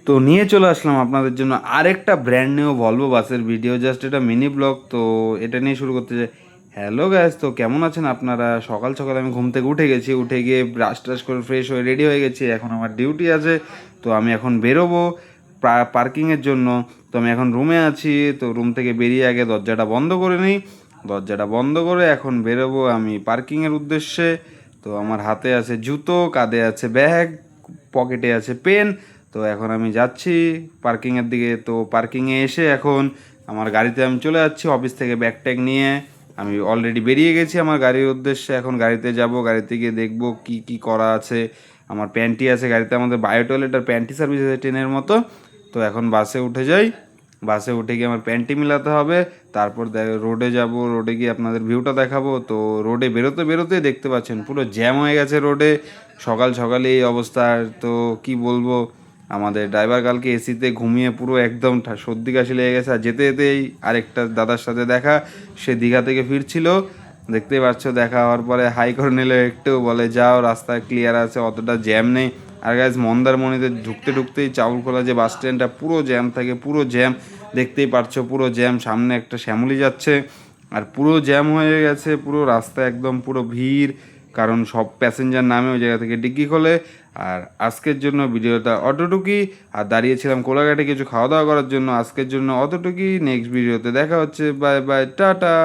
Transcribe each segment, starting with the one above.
তো নিয়ে চলে আসলাম আপনাদের জন্য আরেকটা ব্র্যান্ড নিউ ভলভো বাসের ভিডিও, জাস্ট এটা মিনি ব্লগ। তো এটা নিয়ে শুরু করতে চাই। হ্যালো গ্যাস, তো কেমন আছেন আপনারা? সকাল সকাল আমি ঘুম থেকে উঠে গেছি, উঠে গিয়ে ব্রাশ ট্রাশ করে ফ্রেশ হয়ে রেডি হয়ে গেছি। এখন আমার ডিউটি আছে, তো আমি এখন বেরোবো পার্কিংয়ের জন্য। তো আমি এখন রুমে আছি, তো রুম থেকে বেরিয়ে আগে দরজাটা বন্ধ করে নিই। দরজাটা বন্ধ করে এখন বেরোবো আমি পার্কিংয়ের উদ্দেশ্যে। তো আমার হাতে আছে জুতো, কাঁধে আছে ব্যাগ, পকেটে আছে পেন। তো এখন আমি যাচ্ছি পার্কিংয়ের দিকে। তো পার্কিংয়ে এসে এখন আমার গাড়িতে আমি চলে যাচ্ছি অফিস থেকে ব্যাগ ট্যাগ নিয়ে। আমি অলরেডি বেরিয়ে গেছি আমার গাড়ির উদ্দেশ্যে। এখন গাড়িতে যাব, গাড়িতে গিয়ে দেখবো কি কি করা আছে। আমার প্যান্টি আছে গাড়িতে, আমাদের বায়ো টয়লেট আর প্যান্টি সার্ভিস আছে ট্রেনের মতো। তো এখন বাসে উঠে যাই, বাসে উঠে গিয়ে আমার প্যান্টি মিলাতে হবে। তারপর রোডে যাব, রোডে গিয়ে আপনাদের ভিউটা দেখাবো। তো রোডে বেরোতে বেরোতে দেখতে পাচ্ছেন পুরো জ্যাম হয়ে গেছে রোডে। সকাল সকালে এই অবস্থা। তো কি বলবো, আমাদের ড্রাইভার কালকে এসিতে ঘুমিয়ে পুরো একদম সর্দি কাশি লেগে গেছে। আর যেতে যেতেই আরেকটা দাদার সাথে দেখা, সে দীঘা থেকে ফিরছিল। দেখতেই পাচ্ছ, দেখা হওয়ার পরে হাই করে নিল একটু, বলে যাও রাস্তা ক্লিয়ার আছে, অতটা জ্যাম নেই। আর গাইজ, মন্দারমণিতে ঢুকতে ঢুকতেই চাউলখোলা যে বাস স্ট্যান্ডটা পুরো জ্যাম থাকে, পুরো জ্যাম। দেখতেই পারছো পুরো জ্যাম, সামনে একটা শ্যামলি যাচ্ছে আর পুরো জ্যাম হয়ে গেছে পুরো রাস্তা, একদম পুরো ভিড়। কারণ সব প্যাসেঞ্জার নামে ওই জায়গা থেকে ডিগ্গি খোলে। আর আজকের জন্য ভিডিওটা অতটুকুই। আর দাঁড়িয়েছিলাম কোলাঘাটে কিছু খাওয়া দাওয়া করার জন্য। আজকের জন্য অতটুকুই, নেক্সট ভিডিওতে দেখা হচ্ছে। Bye bye, tata,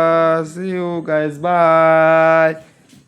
see you guys, by.